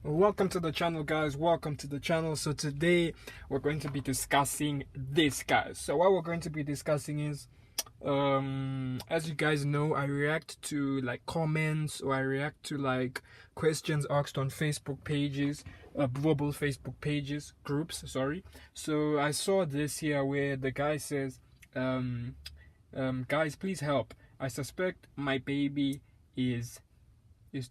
Welcome to the channel, guys. Welcome to the channel. So today we're going to be discussing this, guys. So what we're going to be discussing is as you guys know, I react to like comments, or I react to like questions asked on Facebook pages, Boerboel Facebook pages, groups, sorry. So I saw this here where the guy says, guys, please help. I suspect my baby is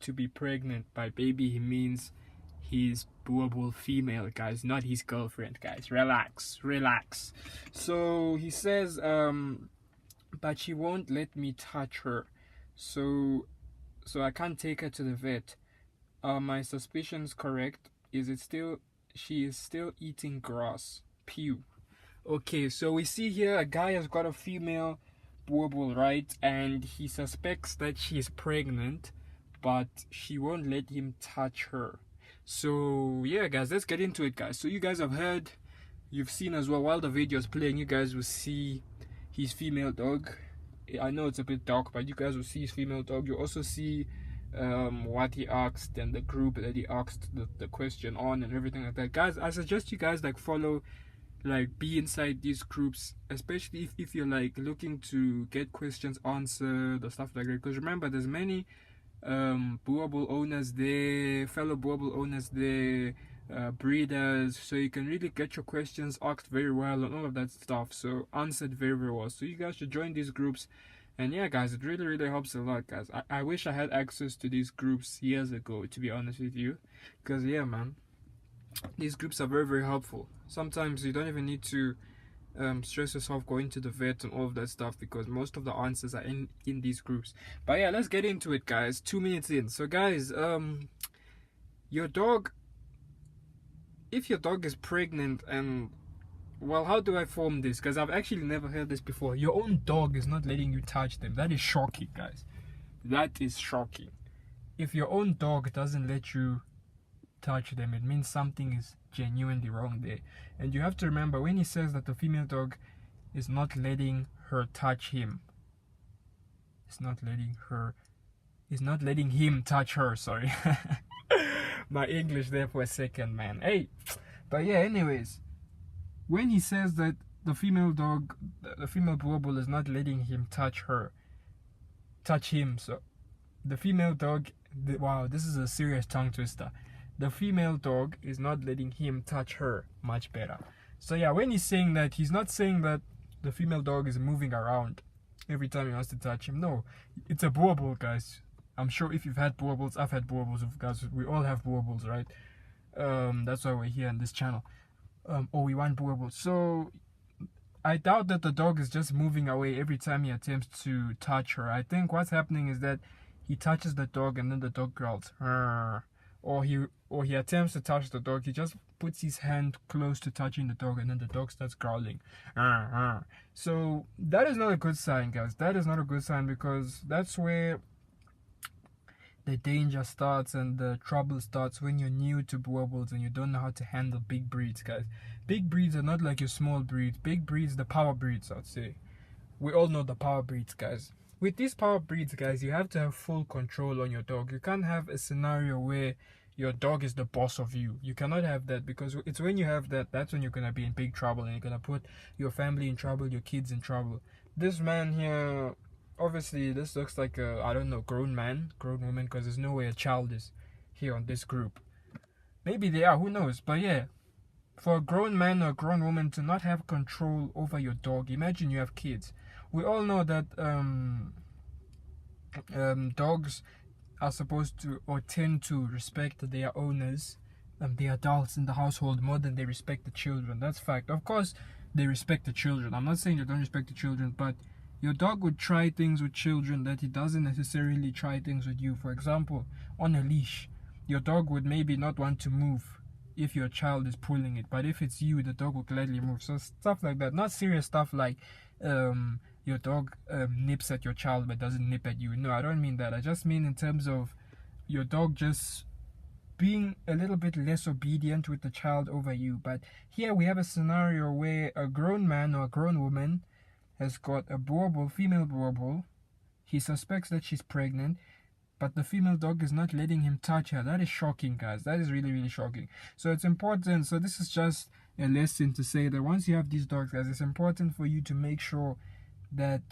to be pregnant. By baby he means his Boerboel female, guys, not his girlfriend, guys. Relax. So he says, but she won't let me touch her, so I can't take her to the vet. Are my suspicions correct? She is still eating grass? Pew. Okay, so we see here a guy has got a female Boerboel, right? And he suspects that she's pregnant, but she won't let him touch her. So yeah, guys, let's get into it, guys. So you guys have heard, you've seen as well, while the video is playing, you guys will see his female dog. I know it's a bit dark, but you guys will see his female dog. You also see what he asked and the group that he asked the question on and everything like that. Guys, I suggest you guys like follow, like be inside these groups, especially if you're like looking to get questions answered or stuff like that, because remember, there's many Boerboel owners there, fellow Boerboel owners there, breeders, so you can really get your questions asked very well and all of that stuff, so answered very well. So you guys should join these groups. And yeah, guys, it really helps a lot, guys. I wish I had access to these groups years ago, to be honest with you, because yeah, man, these groups are very helpful. Sometimes you don't even need to stress yourself going to the vet and all of that stuff, because most of the answers are in these groups. But yeah, let's get into it, guys. 2 minutes in. So guys, your dog, if your dog is pregnant, and well, how do I form this? Because I've actually never heard this before. Your own dog is not letting you touch them. That is shocking, guys. That is shocking. If your own dog doesn't let you touch them, it means something is genuinely wrong there. And you have to remember, when he says that the female dog is not letting her touch him, it's not letting him touch her, sorry. My English there for a second, man. Hey, but yeah, anyways, when he says that the female Boerboel is not letting him touch him, so the female dog, wow, this is a serious tongue twister. The female dog is not letting him touch her. Much better. So yeah, when he's saying that, he's not saying that the female dog is moving around every time he wants to touch him. No, it's a Boerboel, guys. I'm sure if you've had Boerboels, I've had Boerboels, guys. We all have Boerboels, right? That's why we're here on this channel. Or we want Boerboels. So I doubt that the dog is just moving away every time he attempts to touch her. I think what's happening is that he touches the dog and then the dog growls. Or he attempts to touch the dog. He just puts his hand close to touching the dog, and then the dog starts growling. So that is not a good sign, guys. That is not a good sign, because that's where the danger starts and the trouble starts, when you're new to Boerboels and you don't know how to handle big breeds, guys. Big breeds are not like your small breeds. Big breeds, the power breeds, I'd say. We all know the power breeds, guys. With these power breeds, guys, you have to have full control on your dog. You can't have a scenario where your dog is the boss of you. You cannot have that, because it's when you have that, that's when you're going to be in big trouble, and you're going to put your family in trouble, your kids in trouble. This man here, obviously, this looks like a, I don't know, grown woman, because there's no way a child is here on this group. Maybe they are, who knows? But yeah, for a grown man or a grown woman to not have control over your dog, imagine you have kids. We all know that dogs are supposed to, or tend to, respect their owners and the adults in the household more than they respect the children. That's fact. Of course, they respect the children. I'm not saying they don't respect the children, but your dog would try things with children that he doesn't necessarily try things with you. For example, on a leash, your dog would maybe not want to move if your child is pulling it, but if it's you, the dog will gladly move. So stuff like that. Not serious stuff like your dog nips at your child but doesn't nip at you. No, I don't mean that. I just mean in terms of your dog just being a little bit less obedient with the child over you. But here we have a scenario where a grown man or a grown woman has got a Boerboel, female Boerboel. He suspects that she's pregnant. but the female dog is not letting him touch her. That is shocking, guys. That is really, really shocking. So it's important. So this is just a lesson to say that once you have these dogs, guys, it's important for you to make sure that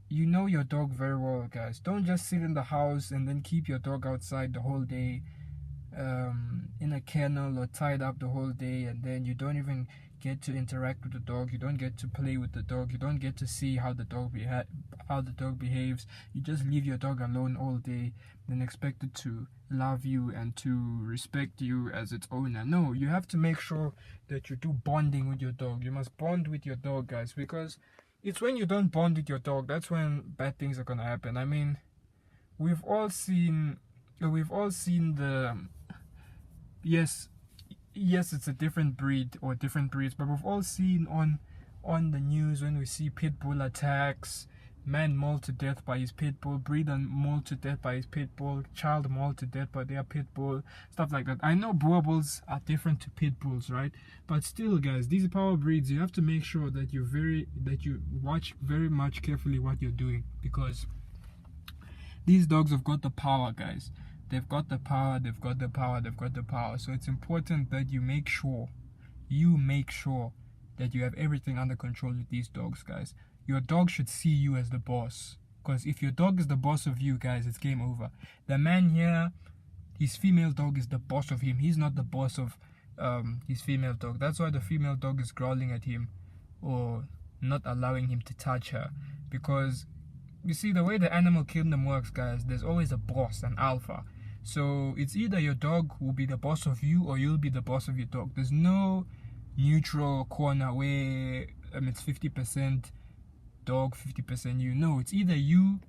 you know your dog very well, guys. Don't just sit in the house and then keep your dog outside the whole day, in a kennel or tied up the whole day, and then you don't even get to interact with the dog. You don't get to play with the dog. You don't get to see how the dog behaves. You just leave your dog alone all day, then expect it to love you and to respect you as its owner. No, you have to make sure that you do bonding with your dog. You must bond with your dog, guys, because it's when you don't bond with your dog that's when bad things are gonna happen. I mean, we've all seen the yes, it's a different breed or different breeds, but we've all seen on the news when we see pit bull attacks, man mauled to death by his pit bull, breeder mauled to death by his pit bull, child mauled to death by their pit bull, stuff like that. I know Boerboels are different to pit bulls, right? But still, guys, these power breeds, you have to make sure that you watch very much carefully what you're doing, because these dogs have got the power, guys. They've got the power. So it's important that you make sure that you have everything under control with these dogs, guys. Your dog should see you as the boss, because if your dog is the boss of you, guys, it's game over. The man here, his female dog is the boss of him. He's not the boss of his female dog. That's why the female dog is growling at him or not allowing him to touch her, because you see, the way the animal kingdom works, guys, there's always a boss, an alpha. So it's either your dog will be the boss of you or you'll be the boss of your dog. There's no neutral corner where it's 50% dog, 50% you. No, it's either you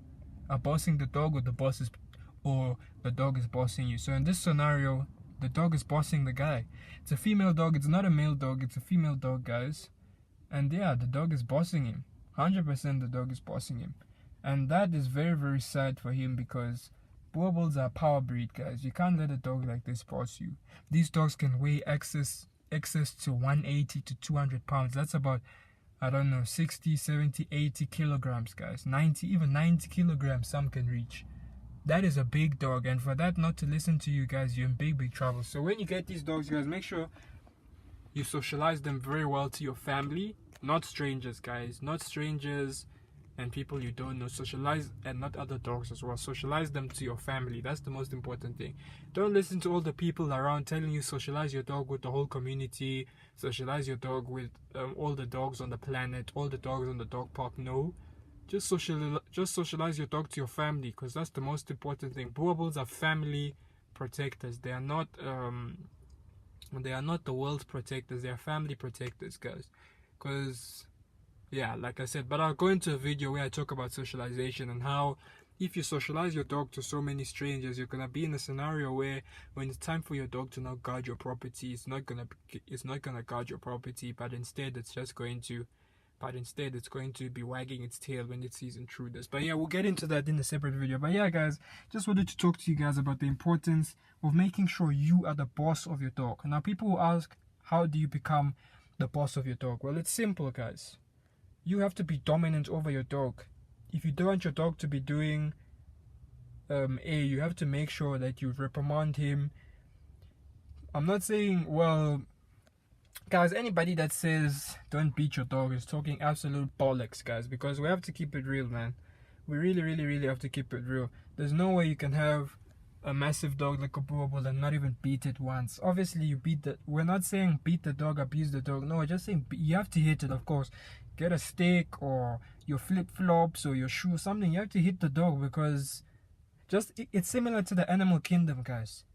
are bossing the dog or the dog is bossing you. So in this scenario, the dog is bossing the guy. It's a female dog. It's not a male dog. It's a female dog, guys. And yeah, the dog is bossing him. 100% the dog is bossing him. And that is very, very sad for him, because Boerboels are a power breed, guys. You can't let a dog like this boss you. These dogs can weigh excess to 180 to 200 pounds. That's about, I don't know, 60, 70, 80 kilograms, guys. 90, even 90 kilograms some can reach. That is a big dog, and for that not to listen to you, guys, you're in big, big trouble. So when you get these dogs, guys, make sure you socialize them very well to your family. Not strangers, guys. Not strangers and people you don't know. Socialize, and not other dogs as well. Socialize them to your family. That's the most important thing. Don't listen to all the people around telling you socialize your dog with the whole community, socialize your dog with all the dogs on the planet, all the dogs on the dog park. No, just socialize your dog to your family, because that's the most important thing. Boerboels are family protectors. They are not the world's protectors. They are family protectors, guys. Because yeah, like I said, but I'll go into a video where I talk about socialization and how if you socialize your dog to so many strangers, you're gonna be in a scenario where when it's time for your dog to now guard your property, it's not gonna guard your property, but instead it's going to be wagging its tail when it sees intruders. But yeah, we'll get into that in a separate video. But yeah, guys, just wanted to talk to you guys about the importance of making sure you are the boss of your dog. Now, people will ask, how do you become the boss of your dog? Well, it's simple, guys. You have to be dominant over your dog. If you don't want your dog to be doing you have to make sure that you reprimand him. I'm not saying, well, guys, anybody that says don't beat your dog is talking absolute bollocks, guys, because we have to keep it real, man. We really, really, really have to keep it real. There's no way you can have a massive dog like a Boerboel and not even beat it once. Obviously, we're not saying beat the dog, abuse the dog. No, we're just saying you have to hit it, of course. Get a stick or your flip-flops or your shoe, something. You have to hit the dog, because it's similar to the animal kingdom, guys.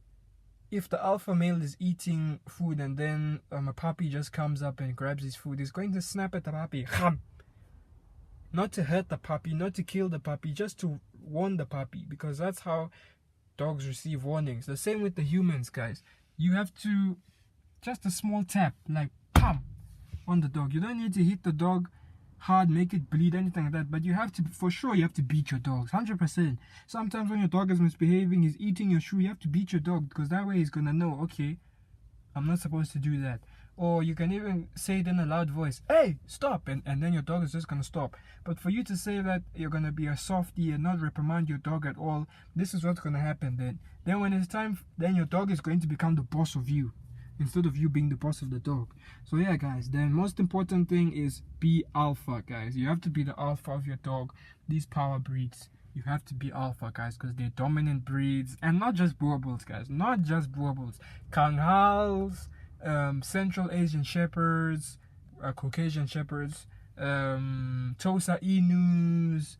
If the alpha male is eating food and then a puppy just comes up and grabs his food, he's going to snap at the puppy. Not to hurt the puppy, not to kill the puppy, just to warn the puppy, because that's how dogs receive warnings. The same with the humans, guys. You have to, just a small tap, like pam, on the dog. You don't need to hit the dog hard, make it bleed, anything like that, but you have to, for sure, you have to beat your dogs, 100%. Sometimes when your dog is misbehaving, he's eating your shoe, you have to beat your dog, because that way he's gonna know, okay, I'm not supposed to do that. Or you can even say it in a loud voice, hey, stop, and then your dog is just gonna stop. But for you to say that you're gonna be a softie and not reprimand your dog at all, this is what's gonna happen then when it's time, then your dog is going to become the boss of you instead of you being the boss of the dog. So yeah guys, the most important thing is be alpha, guys. You have to be the alpha of your dog. These power breeds, you have to be alpha, guys, because they're dominant breeds. And not just Boerboels, guys, not just Boerboels. Kangaals, Central Asian Shepherds, Caucasian Shepherds, Tosa Inus,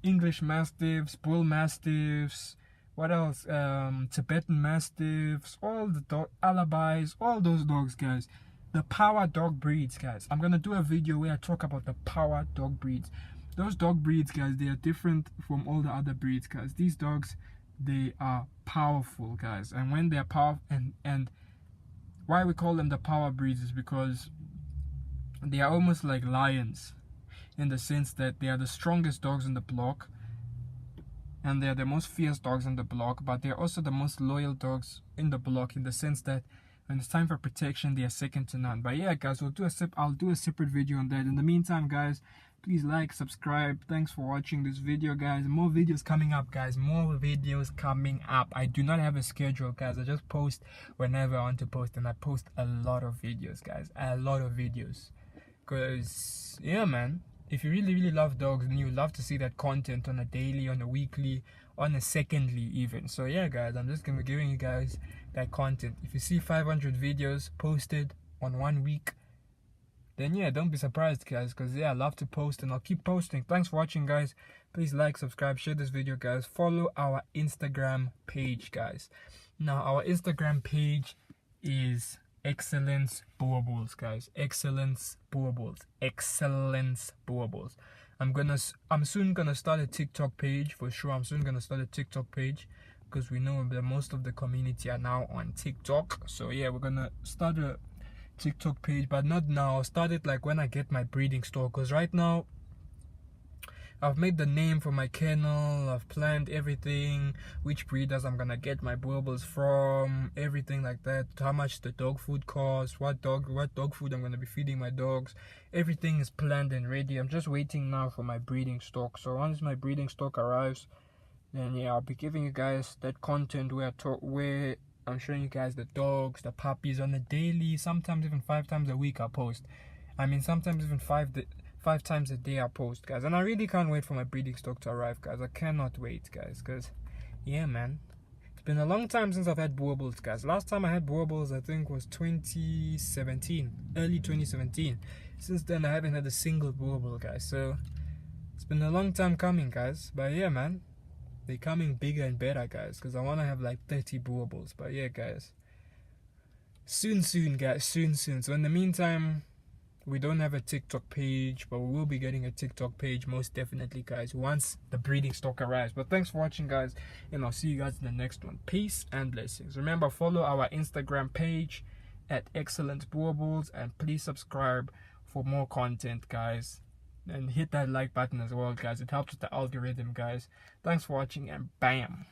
English Mastiffs, Bull Mastiffs, what else? Tibetan Mastiffs, all the Alabis, all those dogs, guys. The power dog breeds, guys. I'm gonna do a video where I talk about the power dog breeds. Those dog breeds, guys, they are different from all the other breeds, guys. These dogs, they are powerful, guys. And when they are powerful, and why we call them the power breeds is because they are almost like lions, in the sense that they are the strongest dogs in the block, and they are the most fierce dogs in the block, but they are also the most loyal dogs in the block, in the sense that when it's time for protection, they are second to none. But yeah guys, I'll do a separate video on that. In the meantime guys, please like, subscribe. Thanks for watching this video, guys. More videos coming up, guys. More videos coming up. I do not have a schedule, guys. I just post whenever I want to post, and I post a lot of videos, guys. A lot of videos. Because yeah man, if you really love dogs, and you love to see that content on a daily, on a weekly, on a secondly even. So yeah guys, I'm just gonna be giving you guys that content. If you see 500 videos posted on 1 week, then yeah, don't be surprised guys, because yeah, I love to post and I'll keep posting. Thanks for watching guys. Please like, subscribe, share this video guys. Follow our Instagram page, guys. Now our Instagram page is Excellence Boerboels, guys. Excellence Boerboels. Excellence Boerboels. I'm soon gonna start a TikTok page for sure. I'm soon gonna start a TikTok page, because we know that most of the community are now on TikTok. So yeah, we're gonna start a TikTok page, but not now. I'll start it like when I get my breeding store, because right now I've made the name for my kennel. I've planned everything, which breeders I'm gonna get my Boerboels from, everything like that, how much the dog food costs, what dog food I'm gonna be feeding my dogs. Everything is planned and ready. I'm just waiting now for my breeding stock. So once my breeding stock arrives, then yeah, I'll be giving you guys that content where I'm showing you guys the dogs, the puppies on a daily, sometimes even 5 times a week I post. I mean, sometimes even 5 times a day I post, guys. And I really can't wait for my breeding stock to arrive, guys. I cannot wait, guys, because yeah man, it's been a long time since I've had Boerboels, guys. Last time I had Boerboels I think was 2017, early 2017. Since then I haven't had a single Boerboel, guys. So it's been a long time coming, guys. But yeah man, they're coming bigger and better, guys, because I want to have like 30 Boerboels. But yeah guys, soon guys, soon. So in the meantime, we don't have a TikTok page, but we will be getting a TikTok page most definitely, guys, once the breeding stock arrives. But thanks for watching, guys, and I'll see you guys in the next one. Peace and blessings. Remember, follow our Instagram page at Excellent Boerboels, and please subscribe for more content, guys, and hit that like button as well, guys. It helps with the algorithm, guys. Thanks for watching, and bam.